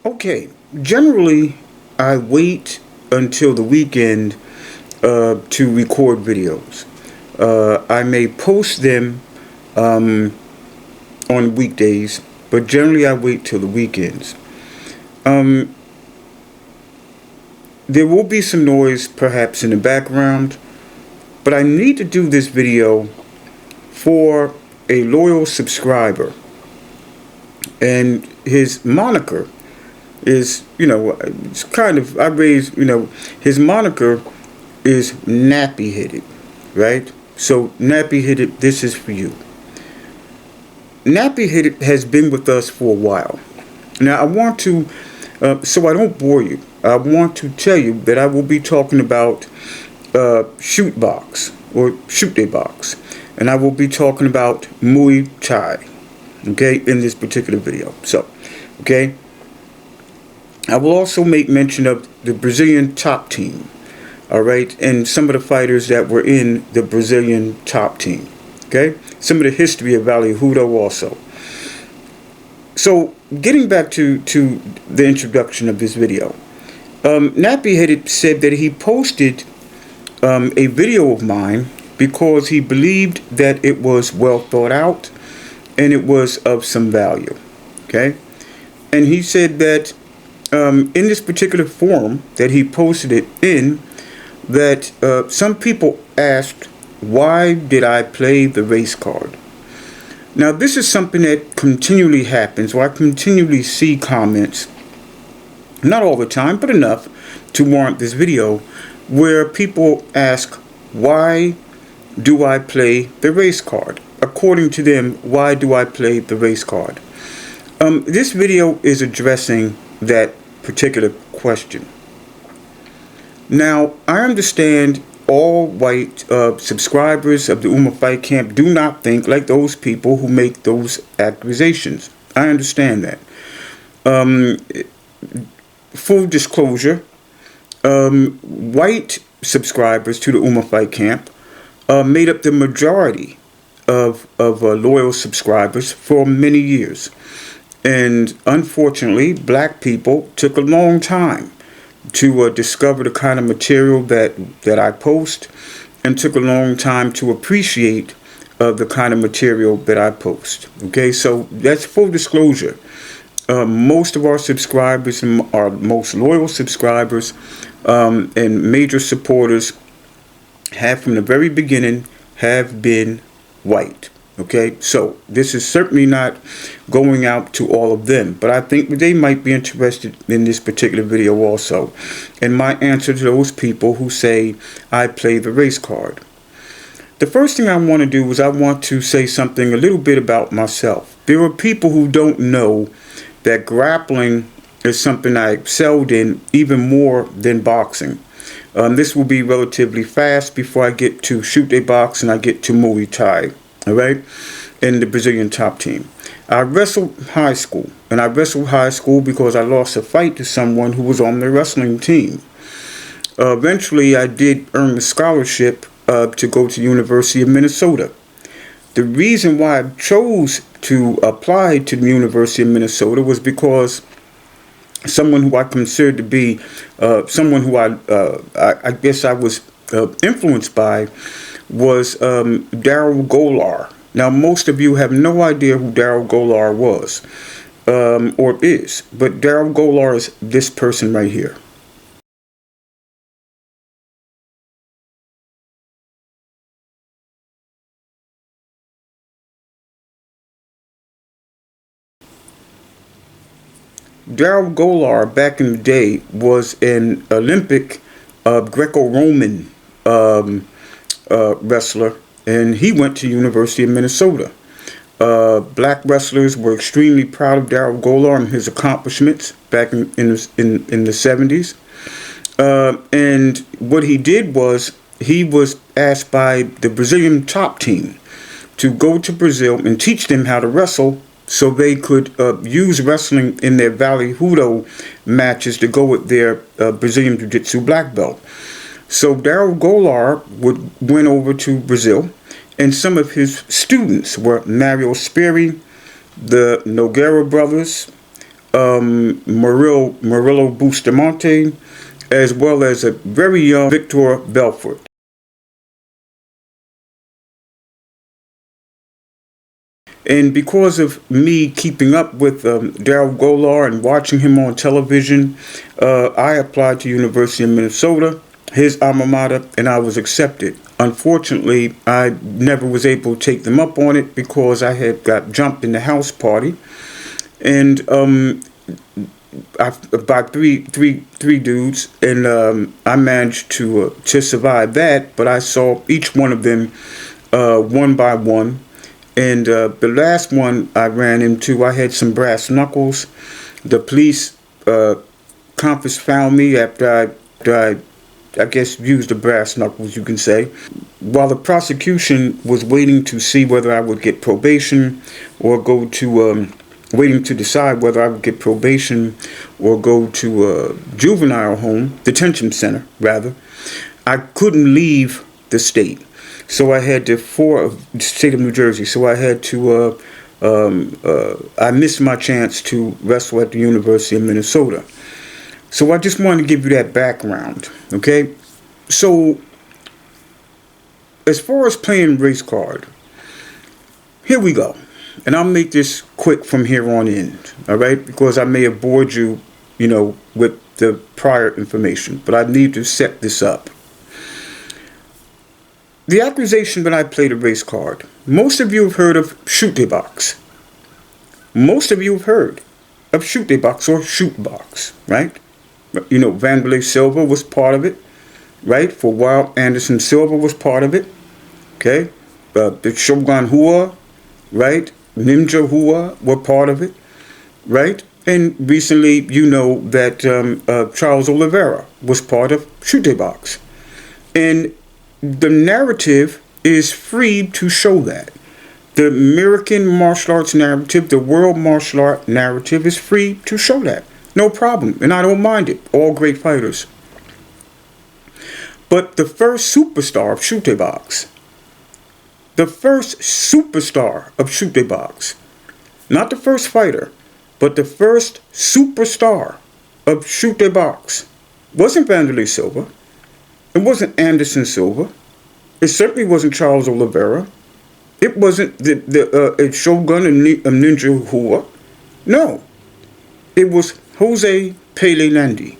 Okay, generally I wait until the weekend to record videos. I may post them on weekdays, but generally I wait till the weekends. Um, there will be some noise perhaps in the background, but I need to do this video for a loyal subscriber. And his moniker is, it's kind of, his moniker is nappy headed, right? So, nappy headed, this is for you. Nappy headed has been with us for a while. Now, I want to, so I don't bore you, I want to tell you that I will be talking about CHUTE Boxe or CHUTE Boxe, and I will be talking about Muay Thai, okay, in this particular video. So, okay. I will also make mention of the Brazilian top team, all right, and some of the fighters that were in the Brazilian top team, okay? Some of the history of Vale Tudo also. So, getting back to the introduction of this video, Nappy Headed said that he posted a video of mine because he believed that it was well thought out and it was of some value, okay? And he said that in this particular forum that he posted it in, that some people asked, why did I play the race card? Now, this is something that continually happens, or I continually see comments, not all the time, but enough to warrant this video, where people ask, why do I play the race card? According to them, why do I play the race card? This video is addressing that particular question. Now, I understand all white subscribers of the Uma Fight Camp do not think like those people who make those accusations. I understand that. Full disclosure, white subscribers to the Uma Fight Camp made up the majority of loyal subscribers for many years. And unfortunately, black people took a long time to discover the kind of material that I post, and took a long time to appreciate the kind of material that I post. Okay, so that's full disclosure. Most of our subscribers, our most loyal subscribers and major supporters have from the very beginning have been white. Okay, so this is certainly not going out to all of them, but I think they might be interested in this particular video also. And my answer to those people who say I play the race card. The first thing I want to do is I want to say something a little bit about myself. There are people who don't know that grappling is something I excelled in even more than boxing. This will be relatively fast before I get to CHUTE Boxe and I get to Muay Thai. All right, in the Brazilian top team. I wrestled high school, and I wrestled high school because I lost a fight to someone who was on the wrestling team. Eventually, I did earn the scholarship to go to the University of Minnesota. The reason why I chose to apply to the University of Minnesota was because someone who I considered to be someone who I guess I was influenced by was Daryl Golar. Now, most of you have no idea who Daryl Golar was or is, but Daryl Golar is this person right here. Daryl Golar, back in the day, was an Olympic Greco-Roman wrestler, and he went to University of Minnesota. Black wrestlers were extremely proud of Daryl Golar and his accomplishments back in the 70s. And what he did was he was asked by the Brazilian top team to go to Brazil and teach them how to wrestle so they could use wrestling in their Vale Tudo matches to go with their Brazilian Jiu-Jitsu black belt. So Daryl Golar went over to Brazil, and some of his students were Mario Sperry, the Nogueira brothers, Murillo Bustamante, as well as a very young Victor Belfort. And because of me keeping up with Daryl Golar and watching him on television, I applied to University of Minnesota, his alma mater, and I was accepted. Unfortunately, I never was able to take them up on it because I had got jumped in the house party, and by three dudes, and I managed to survive that. But I saw each one of them one by one. And the last one I ran into, I had some brass knuckles. The police conference found me after I guess, used the brass knuckles, you can say. While the prosecution was waiting to see whether I would get probation or go to, waiting to decide whether I would get probation or go to a juvenile home, detention center, rather, I couldn't leave the state. So I had to, for the state of New Jersey, so I had to, I missed my chance to wrestle at the University of Minnesota. So I just wanted to give you that background, okay? So, as far as playing race card, here we go. And I'll make this quick from here on in, all right? Because I may have bored you, with the prior information, but I need to set this up. The accusation that I played a race card, most of you have heard of CHUTE BOXE. Most of you have heard of CHUTE BOXE or CHUTE BOXE, right? Vanderlei Silva was part of it, right? For a while, Anderson Silva was part of it, okay? The Shogun Hua, right? Ninja Hua were part of it, right? And recently, that Charles Oliveira was part of CHUTE BOXE. And the narrative is free to show that. The American martial arts narrative, the world martial art narrative is free to show that. No problem. And I don't mind it. All great fighters. But the first superstar of CHUTE BOXE, not the first fighter, but the first superstar of CHUTE BOXE wasn't Vanderlei Silva. It wasn't Anderson Silva. It certainly wasn't Charles Oliveira. It wasn't the Shogun and Ninja Hua. No. It was Jose Pele Landi.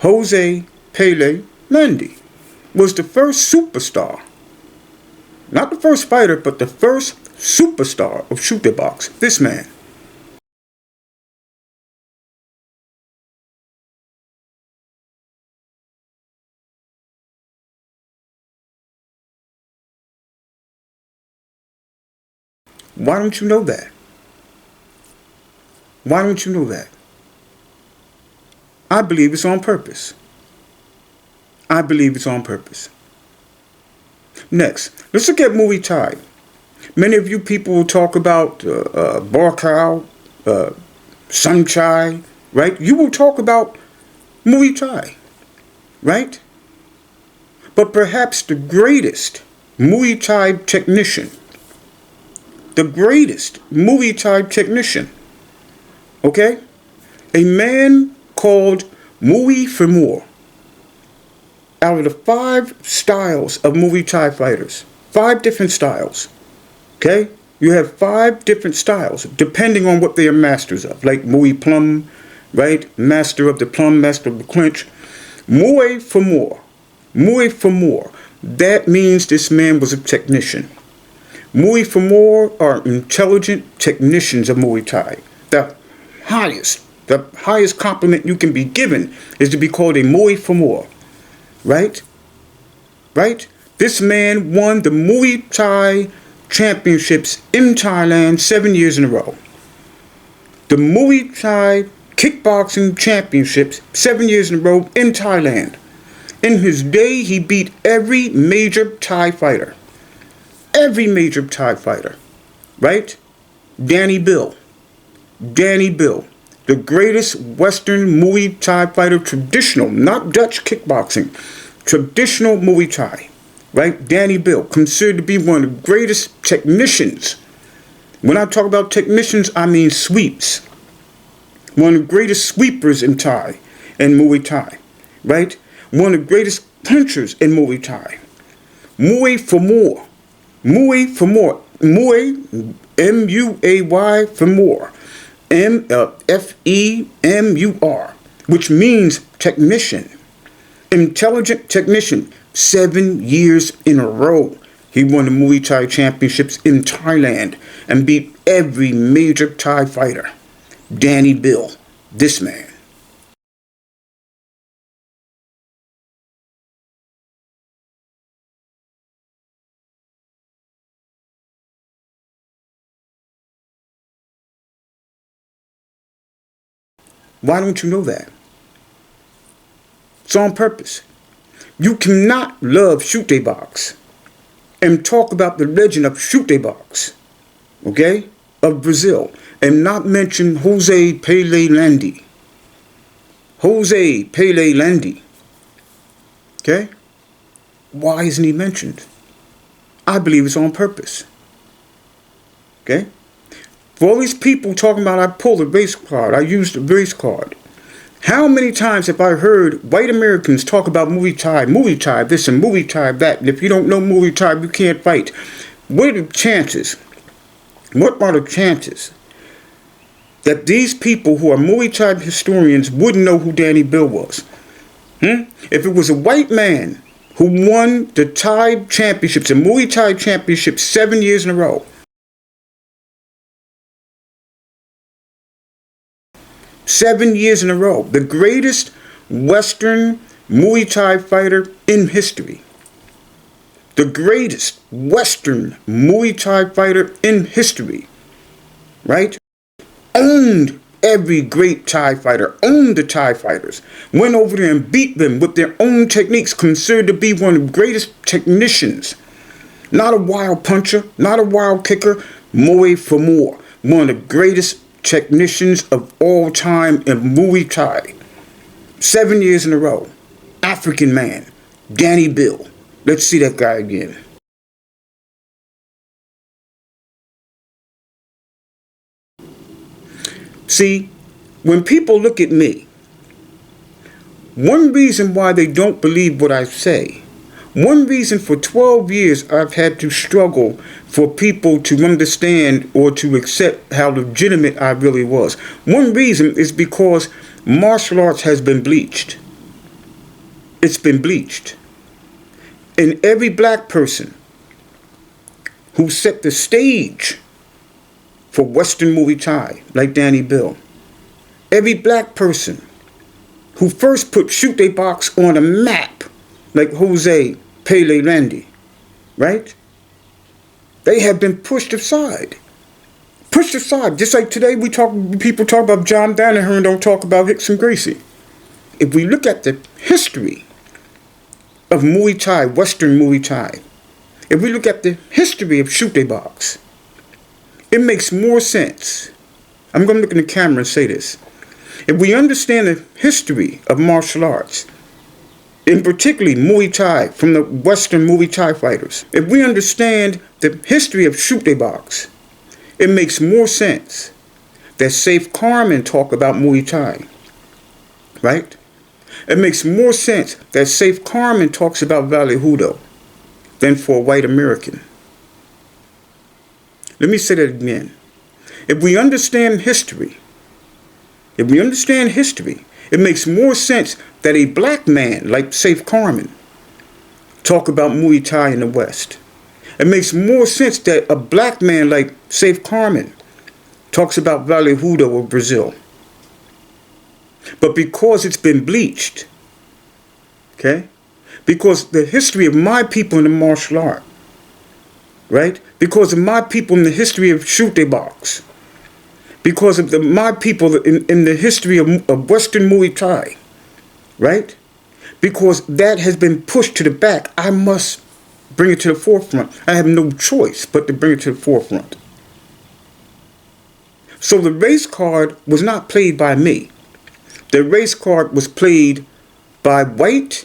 Jose Pele Landi was the first superstar. Not the first fighter, but the first superstar of CHUTE BOXE. This man. Why don't you know that? Why don't you know that? I believe it's on purpose. I believe it's on purpose. Next, let's look at Muay Thai. Many of you people will talk about Barcow, Sun Chai, right? You will talk about Muay Thai, right? But perhaps the greatest Muay Thai technician, okay? A man called Muay Thai. Out of the 5 styles of Muay Thai fighters, 5 different styles, okay? You have 5 different styles, depending on what they are masters of, like Muay Plum, right? Master of the plum, master of the clinch. Muay Thai. That means this man was a technician. Muay Thai are intelligent technicians of Muay Thai. The highest compliment you can be given is to be called a Muay Thai. Right? This man won the Muay Thai championships in Thailand 7 years in a row. The Muay Thai kickboxing championships 7 years in a row in Thailand. In his day, he beat every major Thai fighter. Right? Danny Bill. The greatest Western Muay Thai fighter, traditional, not Dutch kickboxing, traditional Muay Thai, right? Danny Bill, considered to be one of the greatest technicians. When I talk about technicians, I mean sweeps, one of the greatest sweepers in Thai and Muay Thai, right? One of the greatest punchers in Muay Thai. Muay for more. Muay for more. Muay, M-U-A-Y for more. F-E-M-U-R, which means technician. Intelligent technician. 7 years in a row. He won the Muay Thai championships in Thailand and beat every major Thai fighter. Danny Bill, this man. Why don't you know that? It's on purpose. You cannot love CHUTE BOXE and talk about the legend of CHUTE BOXE, okay, of Brazil, and not mention Jose Pele Landi. Jose Pele Landi. Okay? Why isn't he mentioned? I believe it's on purpose. Okay? For all these people talking about I pulled a race card, I used a race card. How many times have I heard white Americans talk about Muay Thai this and Muay Thai that, and if you don't know Muay Thai, you can't fight? What are the chances? What are the chances that these people who are Muay Thai historians wouldn't know who Danny Bill was? If it was a white man who won the Thai championships, the Muay Thai championships 7 years in a row, 7 years in a row, the greatest Western Muay Thai fighter in history. The greatest Western Muay Thai fighter in history, right? Owned every great Thai fighter, owned the Thai fighters, went over there and beat them with their own techniques, considered to be one of the greatest technicians. Not a wild puncher, not a wild kicker, Muay for more, one of the greatest technicians of all time in Muay Thai. 7 years in a row. African man, Danny Bill. Let's see that guy again. See, when people look at me, one reason why they don't believe what I say, one reason for 12 years I've had to struggle for people to understand or to accept how legitimate I really was. One reason is because martial arts has been bleached. It's been bleached. And every black person who set the stage for Western Muay Thai, like Danny Bill, every black person who first put CHUTE BOXE on a map, like Jose Pele Landi, right? They have been pushed aside. Pushed aside. Just like today people talk about John Danaher and don't talk about Rickson Gracie. If we look at the history of Muay Thai, Western Muay Thai, if we look at the history of CHUTE BOXE, it makes more sense. I'm going to look in the camera and say this. If we understand the history of martial arts, in particularly Muay Thai, from the Western Muay Thai fighters, if we understand the history of CHUTE BOXE, it makes more sense that Safe Carmen talk about Muay Thai, right? It makes more sense that Safe Carmen talks about Vale Hudo than for a white American. Let me say that again. If we understand history, it makes more sense that a black man like Safe Carmen talk about Muay Thai in the West. It makes more sense that a black man like Safe Carmen talks about Vale Hudo of Brazil. But because it's been bleached, okay? Because the history of my people in the martial art, right? Because of my people in the history of CHUTE BOXE, because of my people in the history of Western Muay Thai, right? Because that has been pushed to the back, I must bring it to the forefront. I have no choice but to bring it to the forefront. So the race card was not played by me. The race card was played by white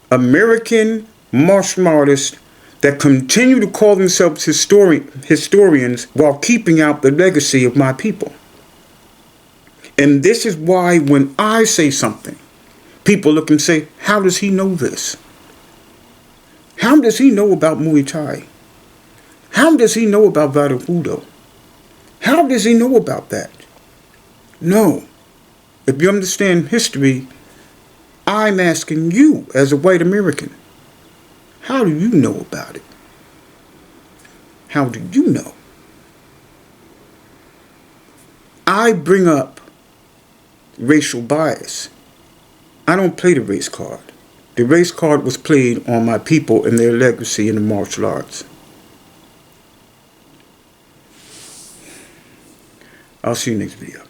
American martial artists that continue to call themselves historians while keeping out the legacy of my people. And this is why when I say something, people look and say, how does he know this? How does he know about Muay Thai? How does he know about Vada Judo? How does he know about that? No. If you understand history, I'm asking you as a white American, how do you know about it? How do you know? I bring up racial bias. I don't play the race card. The race card was played on my people and their legacy in the martial arts. I'll see you next video.